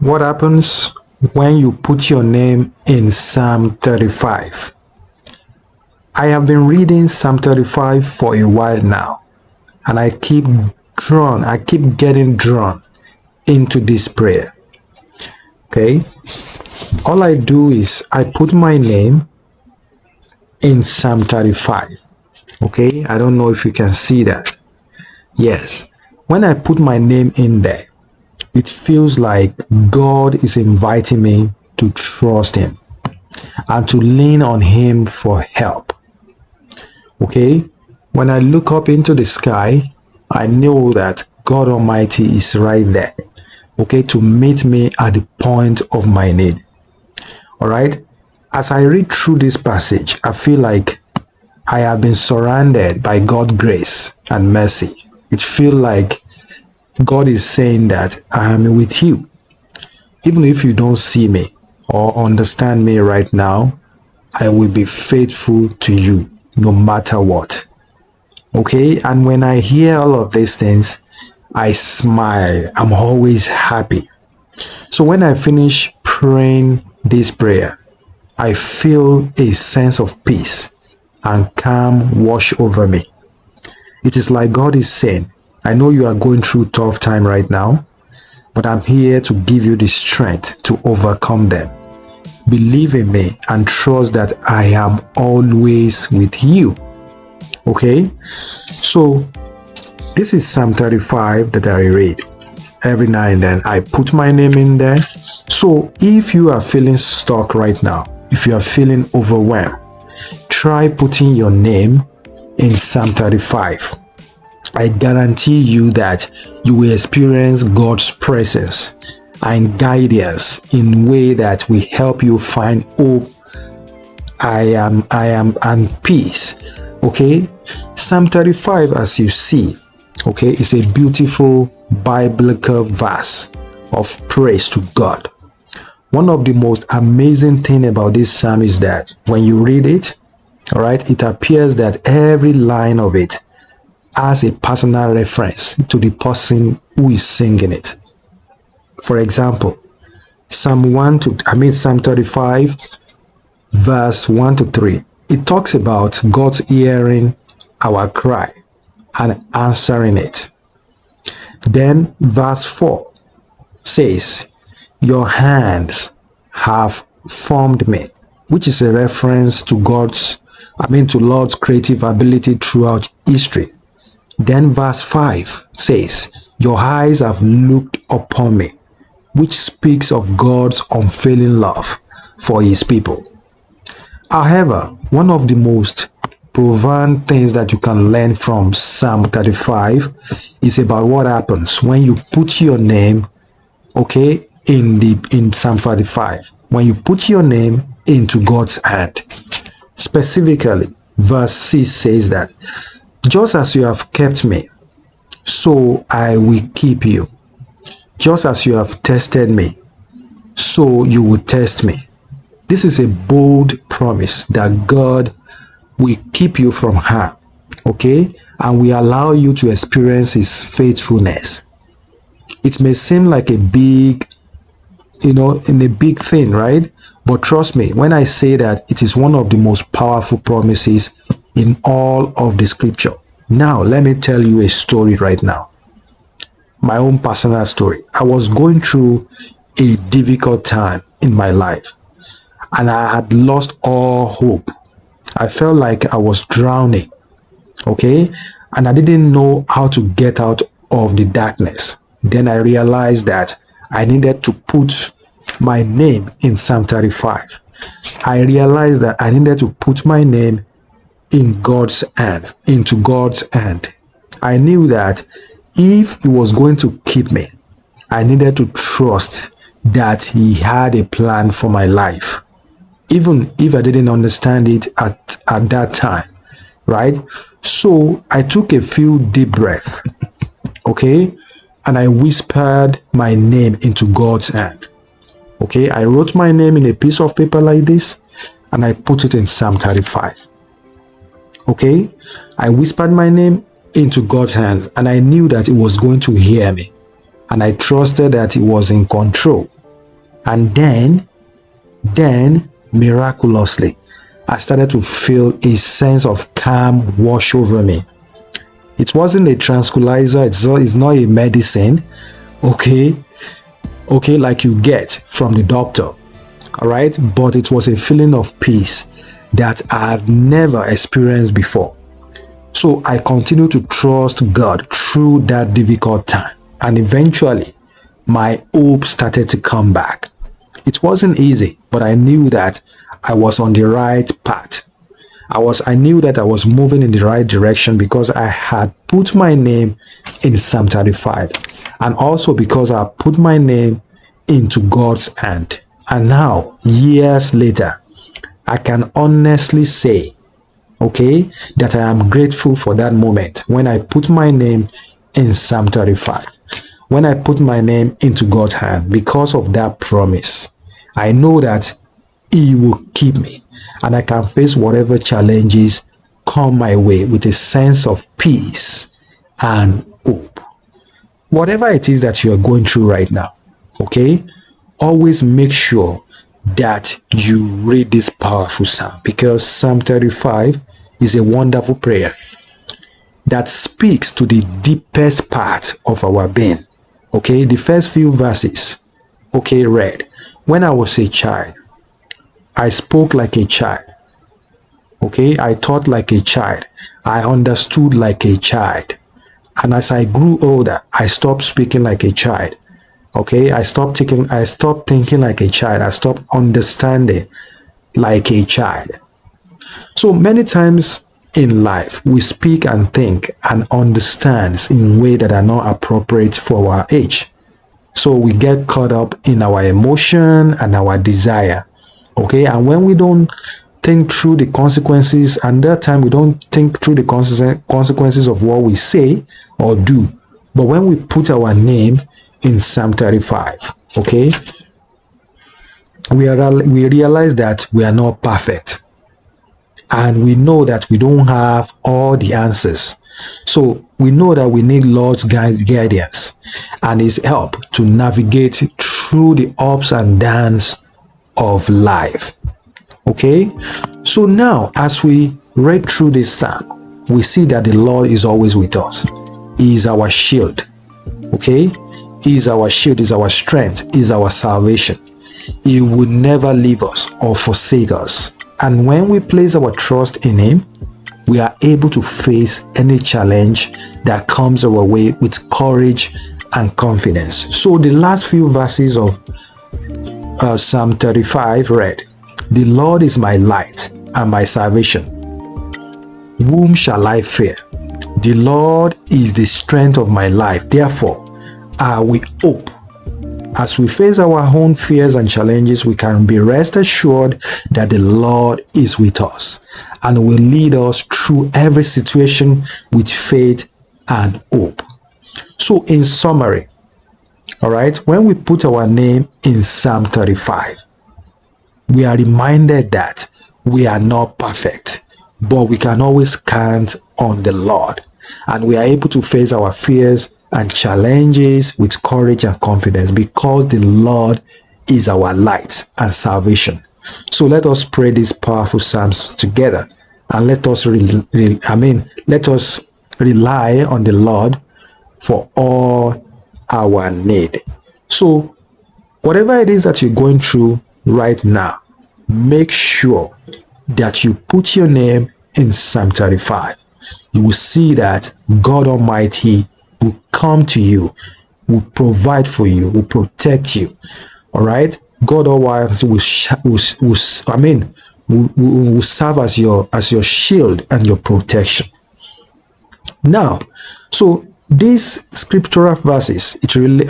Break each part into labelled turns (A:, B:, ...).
A: What happens when you put your name in Psalm 35? I have been reading Psalm 35 for a while now, and I keep getting drawn into this prayer. Okay, all I do is I put my name in Psalm 35. Okay, I don't know if you can see that. Yes, when I put my name in there, it feels like God is inviting me to trust Him and to lean on Him for help. Okay, when I look up into the sky, I know that God Almighty is right there, okay, to meet me at the point of my need. All right, as I read through this passage, I feel like I have been surrounded by God's grace and mercy. It feels like God is saying that I am with you. Even if you don't see me or understand me right now, I will be faithful to you no matter what. Okay, and when I hear all of these things, I smile. I'm always happy. So when I finish praying this prayer, I feel a sense of peace and calm wash over me. It is like God is saying, I know you are going through a tough time right now, but I'm here to give you the strength to overcome them. Believe in me and trust that I am always with you. Okay, so this is Psalm 35 that I read. Every now and then I put my name in there. So if you are feeling stuck right now, if you are feeling overwhelmed, try putting your name in Psalm 35. I guarantee you that you will experience God's presence and guidance in a way that will help you find hope, and peace. Okay, Psalm 35, as you see, okay, is a beautiful biblical verse of praise to God. One of the most amazing thing about this psalm is that when you read it, all right, it appears that every line of it has a personal reference to the person who is singing it. For example, Psalm 35 verse 1 to 3, it talks about God's hearing our cry and answering it. Then verse 4 says, your hands have formed me, which is a reference to Lord's creative ability throughout history. Then verse 5 says, your eyes have looked upon me, which speaks of God's unfailing love for His people. However, one of the most profound things that you can learn from Psalm 35 is about what happens when you put your name, okay, in Psalm 35, when you put your name into God's hand. Specifically, verse 6 says that, just as you have kept me, so I will keep you. Just as you have tested me, so you will test me. This is a bold promise that God will keep you from harm, okay, and will allow you to experience His faithfulness. It may seem like a big thing, right? But trust me when I say that it is one of the most powerful promises in all of the scripture. Now, let me tell you a story right now. My own personal story. I was going through a difficult time in my life, and I had lost all hope. I felt like I was drowning, okay? And I didn't know how to get out of the darkness. Then I realized that I needed to put my name in Psalm 35. I realized that I needed to put my name in God's hand, into God's hand. I knew that if He was going to keep me, I needed to trust that He had a plan for my life, even if I didn't understand it at that time, right? So I took a few deep breaths, okay, and I whispered my name into God's hand. Okay, I wrote my name in a piece of paper like this, and I put it in Psalm 35. Okay, I whispered my name into God's hands, and I knew that He was going to hear me, and I trusted that He was in control. And then miraculously, I started to feel a sense of calm wash over me. It wasn't a tranquilizer, it's not a medicine, okay, like you get from the doctor, all right, but it was a feeling of peace that I've never experienced before. So I continued to trust God through that difficult time, and eventually my hope started to come back. It wasn't easy, but I knew that I was on the right path. I knew that I was moving in the right direction because I had put my name in Psalm 35, and also because I put my name into God's hand. And now, years later, I can honestly say, okay, that I am grateful for that moment when I put my name in Psalm 35, when I put my name into God's hand. Because of that promise, I know that He will keep me, and I can face whatever challenges come my way with a sense of peace and hope. Whatever it is that you are going through right now, okay, always make sure that you read this powerful psalm, because Psalm 35 is a wonderful prayer that speaks to the deepest part of our being. Okay, the first few verses, okay, read, when I was a child, I spoke like a child. Okay, I thought like a child. I understood like a child. And as I grew older, I stopped speaking like a child. Okay, I stopped thinking like a child. I stopped understanding like a child. So many times in life, we speak and think and understand in ways that are not appropriate for our age. So we get caught up in our emotion and our desire. Okay, and when we don't think through the consequences, and that time we don't think through the consequences of what we say or do. But when we put our name in Psalm 35, okay, we realize that we are not perfect, and we know that we don't have all the answers. So we know that we need Lord's guidance and His help to navigate through the ups and downs of life. Okay, so now as we read through this psalm, we see that the Lord is always with us. He is our shield. Okay, He is our shield, He is our strength, He is our salvation. He will never leave us or forsake us. And when we place our trust in Him, we are able to face any challenge that comes our way with courage and confidence. So the last few verses of Psalm 35 read, the Lord is my light and my salvation. Whom shall I fear? The Lord is the strength of my life. Therefore, I will hope. As we face our own fears and challenges, we can be rest assured that the Lord is with us and will lead us through every situation with faith and hope. So in summary, all right, when we put our name in Psalm 35, we are reminded that we are not perfect, but we can always count on the Lord, and we are able to face our fears and challenges with courage and confidence because the Lord is our light and salvation. So let us pray these powerful psalms together, and let us let us rely on the Lord for all our need. So whatever it is that you're going through right now, make sure that you put your name in Psalm 35. You will see that God Almighty will come to you, will provide for you, will protect you. All right, God Almighty will serve as your shield and your protection. Now, so these scriptural verses, it's really,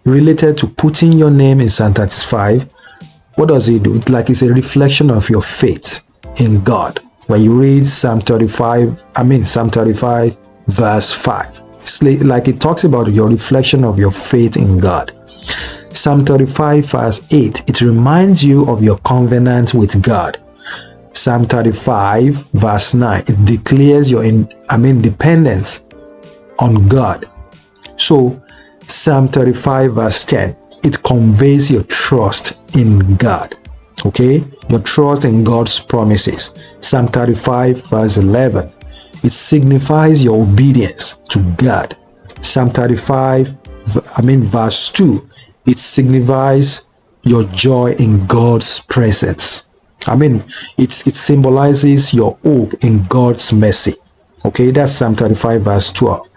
A: related to putting your name in Psalm 35. What does it do? It's a reflection of your faith in God. When you read Psalm 35 verse 5, it's like it talks about your reflection of your faith in God. Psalm 35 verse 8, it reminds you of your covenant with God. Psalm 35 verse 9, it declares your dependence on God. So Psalm 35 verse 10, it conveys your trust in God. Okay, your trust in God's promises. Psalm 35 verse 11, it signifies your obedience to God. Psalm 35 verse 2, it signifies your joy in God's presence. It symbolizes your hope in God's mercy. Okay, that's Psalm 35 verse 12.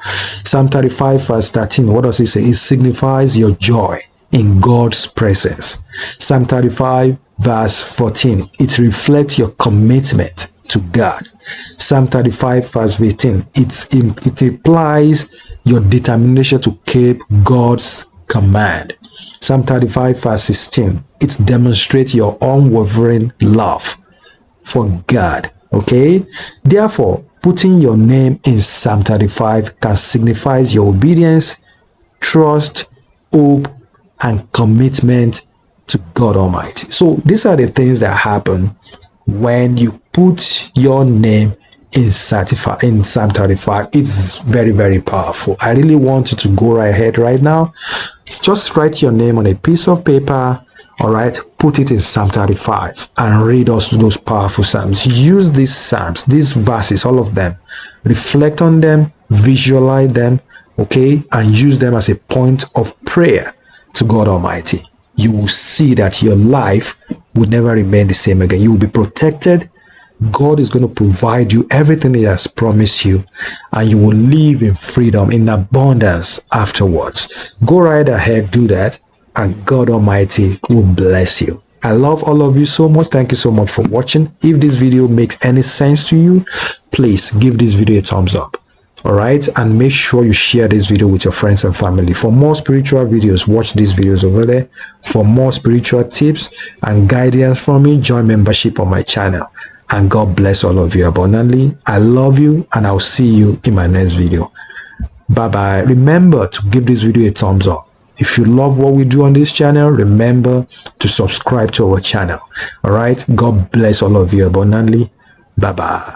A: Psalm 35 verse 13, what does it say? It signifies your joy in God's presence. Psalm 35 verse 14, it reflects your commitment to God. Psalm 35 verse 18, it implies your determination to keep God's command. Psalm 35 verse 16, it demonstrates your unwavering love for God. Okay, therefore putting your name in Psalm 35 can signify your obedience, trust, hope, and commitment to God Almighty. So these are the things that happen when you put your name in Psalm 35. It's very, very powerful. I really want you to go right ahead right now. Just write your name on a piece of paper, all right, put it in Psalm 35 and read us those powerful Psalms. Use these Psalms, these verses, all of them. Reflect on them, visualize them, okay, and use them as a point of prayer to God Almighty. You will see that your life will never remain the same again. You will be protected. God is going to provide you everything He has promised you, and you will live in freedom, in abundance afterwards. Go right ahead, do that, and God Almighty will bless you. I love all of you so much. Thank you so much for watching. If this video makes any sense to you, please give this video a thumbs up. All right, and make sure you share this video with your friends and family. For more spiritual videos, watch these videos over there. For more spiritual tips and guidance from me, join membership on my channel. And God bless all of you abundantly. I love you, and I'll see you in my next video. Bye bye. Remember to give this video a thumbs up. If you love what we do on this channel, remember to subscribe to our channel. All right, God bless all of you abundantly. Bye bye.